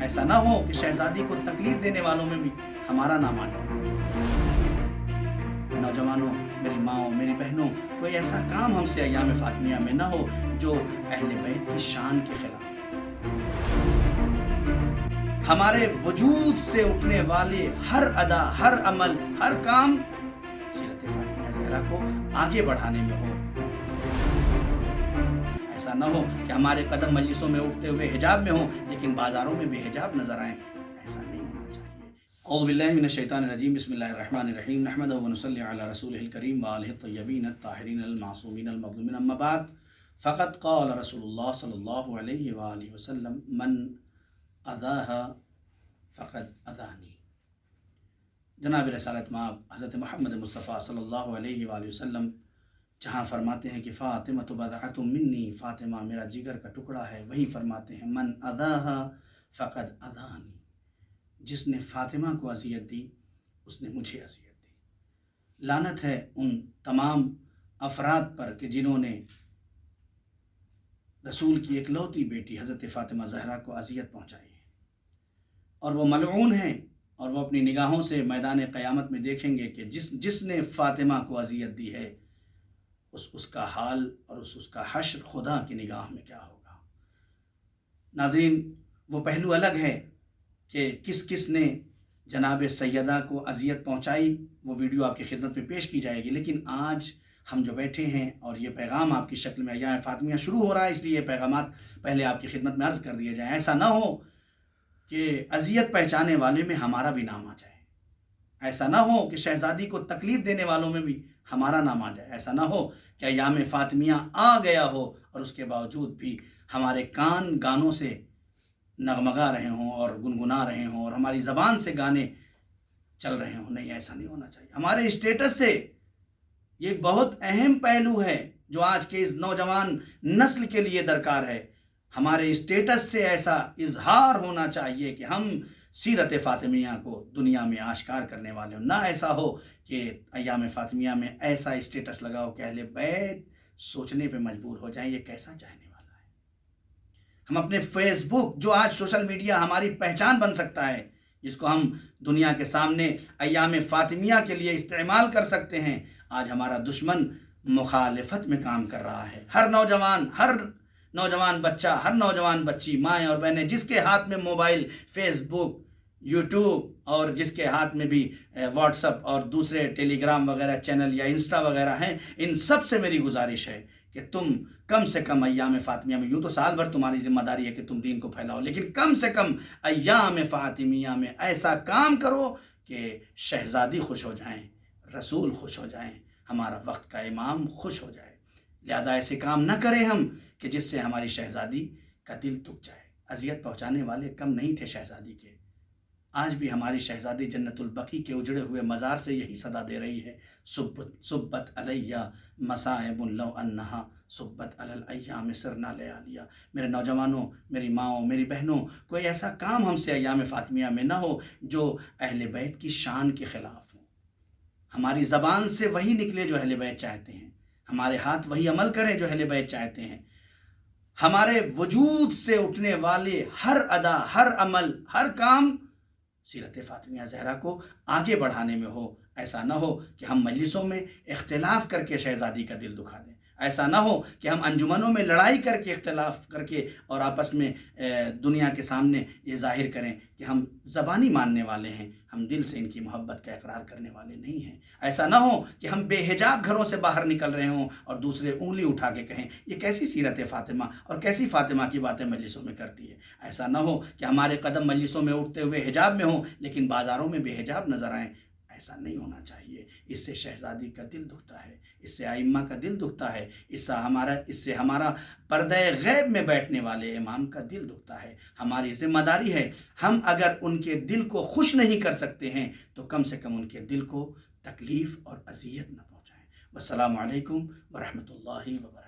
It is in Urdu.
ایسا نہ ہو کہ شہزادی کو تکلیف دینے والوں میں بھی ہمارا نام آ جائے۔ نوجوانوں، میری ماؤں، میری بہنوں، کوئی ایسا کام ہم سے ایام فاطمیہ میں نہ ہو جو اہل بیت کی شان کے خلاف۔ ہمارے وجود سے اٹھنے والے ہر ادا، ہر عمل، ہر کام سیرت فاطمیہ زہرا کو آگے بڑھانے میں ہو۔ ایسا نہ ہو کہ ہمارے قدم مجلسوں میں اٹھتے ہوئے حجاب میں ہوں لیکن بازاروں میں بے حجاب نظر آئیں۔ ایسا نہیں ہونا چاہیے۔ اعوذ باللہ من الشیطان الرجیم، بسم اللہ الرحمن الرحیم، نحمدہ و نصلی علی رسولہ الکریم وآلہ الطیبین الطاہرین المعصومین المظلومین، اما بعد فقد قال رسول اللہ صلی اللہ علیہ وآلہ وسلم من اذاہا فقد اذانی۔ جناب رسالت مآب حضرت محمد مصطفیٰ صلی اللہ علیہ وآلہ وسلم جہاں فرماتے ہیں کہ فاطمہ بضعۃ منی، فاطمہ میرا جگر کا ٹکڑا ہے، وہی فرماتے ہیں من اذاہا فقد اذانی، جس نے فاطمہ کو اذیت دی اس نے مجھے اذیت دی۔ لعنت ہے ان تمام افراد پر کہ جنہوں نے رسول کی اکلوتی بیٹی حضرت فاطمہ زہرا کو اذیت پہنچائی ہے، اور وہ ملعون ہیں، اور وہ اپنی نگاہوں سے میدان قیامت میں دیکھیں گے کہ جس نے فاطمہ کو اذیت دی ہے اس کا حال اور اس کا حشر خدا کی نگاہ میں کیا ہوگا۔ ناظرین، وہ پہلو الگ ہے کہ کس نے جناب سیدہ کو اذیت پہنچائی، وہ ویڈیو آپ کی خدمت میں پیش کی جائے گی، لیکن آج ہم جو بیٹھے ہیں اور یہ پیغام آپ کی شکل میں ایام فاطمیہ شروع ہو رہا ہے، اس لیے یہ پیغامات پہلے آپ کی خدمت میں عرض کر دیے جائیں۔ ایسا نہ ہو کہ اذیت پہنچانے والے میں ہمارا بھی نام آ جائے، ایسا نہ ہو کہ شہزادی کو تکلیف دینے والوں میں بھی ہمارا نام آ جائے، ایسا نہ ہو کہ ایام فاطمیہ آ گیا ہو اور اس کے باوجود بھی ہمارے کان گانوں سے نغمگا رہے ہوں اور گنگنا رہے ہوں اور ہماری زبان سے گانے چل رہے ہوں۔ نہیں، ایسا نہیں ہونا چاہیے۔ ہمارے اسٹیٹس سے یہ ایک بہت اہم پہلو ہے جو آج کے اس نوجوان نسل کے لیے درکار ہے۔ ہمارے اسٹیٹس سے ایسا اظہار ہونا چاہیے کہ ہم سیرت فاطمیہ کو دنیا میں آشکار کرنے والے ہوں، نہ ایسا ہو کہ ایام فاطمیہ میں ایسا اسٹیٹس لگاؤ کہ اہل بیت سوچنے پہ مجبور ہو جائیں یہ کیسا چاہنے والا ہے۔ ہم اپنے فیس بک، جو آج سوشل میڈیا ہماری پہچان بن سکتا ہے، جس کو ہم دنیا کے سامنے ایام فاطمیہ کے لیے استعمال کر سکتے ہیں، آج ہمارا دشمن مخالفت میں کام کر رہا ہے۔ ہر نوجوان بچہ، ہر نوجوان بچی، مائیں اور بہنیں، جس کے ہاتھ میں موبائل، فیس بک، یوٹیوب اور جس کے ہاتھ میں بھی واٹس اپ اور دوسرے ٹیلی گرام وغیرہ چینل یا انسٹا وغیرہ ہیں، ان سب سے میری گزارش ہے کہ تم کم سے کم ایام فاطمیہ میں، یوں تو سال بھر تمہاری ذمہ داری ہے کہ تم دین کو پھیلاؤ، لیکن کم سے کم ایام فاطمیہ میں ایسا کام کرو کہ شہزادی خوش ہو جائیں، رسول خوش ہو جائیں، ہمارا وقت کا امام خوش ہو جائے۔ لہذا ایسے کام نہ کریں ہم کہ جس سے ہماری شہزادی کا دل دکھ جائے۔ اذیت پہنچانے والے کم نہیں تھے شہزادی کے، آج بھی ہماری شہزادی جنت البقیع کے اجڑے ہوئے مزار سے یہی صدا دے رہی ہے، صبت علیہ مصائب لو انہا صبت علی الایام سرنا لیالیا۔ میرے نوجوانوں، میری ماؤں، میری بہنوں، کوئی ایسا کام ہم سے ایام فاطمیہ میں نہ ہو جو اہل بیت کی شان کے خلاف ہو۔ ہماری زبان سے وہی نکلے جو اہل بیت چاہتے ہیں، ہمارے ہاتھ وہی عمل کریں جو اہل بیت چاہتے ہیں، ہمارے وجود سے اٹھنے والے ہر ادا، ہر عمل، ہر کام سیرت فاطمیہ زہرا کو آگے بڑھانے میں ہو۔ ایسا نہ ہو کہ ہم مجلسوں میں اختلاف کر کے شہزادی کا دل دکھا دیں، ایسا نہ ہو کہ ہم انجمنوں میں لڑائی کر کے، اختلاف کر کے اور آپس میں دنیا کے سامنے یہ ظاہر کریں کہ ہم زبانی ماننے والے ہیں، ہم دل سے ان کی محبت کا اقرار کرنے والے نہیں ہیں۔ ایسا نہ ہو کہ ہم بے حجاب گھروں سے باہر نکل رہے ہوں اور دوسرے انگلی اٹھا کے کہیں یہ کیسی سیرت فاطمہ اور کیسی فاطمہ کی باتیں مجلسوں میں کرتی ہے۔ ایسا نہ ہو کہ ہمارے قدم مجلسوں میں اٹھتے ہوئے حجاب میں ہوں لیکن بازاروں میں بے حجاب نظر آئیں۔ ایسا نہیں ہونا چاہیے۔ اس سے شہزادی کا دل دکھتا ہے، اس سے ائمہ کا دل دکھتا ہے، اس سے ہمارا پردہ غیب میں بیٹھنے والے امام کا دل دکھتا ہے۔ ہماری ذمہ داری ہے، ہم اگر ان کے دل کو خوش نہیں کر سکتے ہیں تو کم سے کم ان کے دل کو تکلیف اور اذیت نہ پہنچائیں۔ والسلام علیکم ورحمۃ اللہ وبرکاتہ۔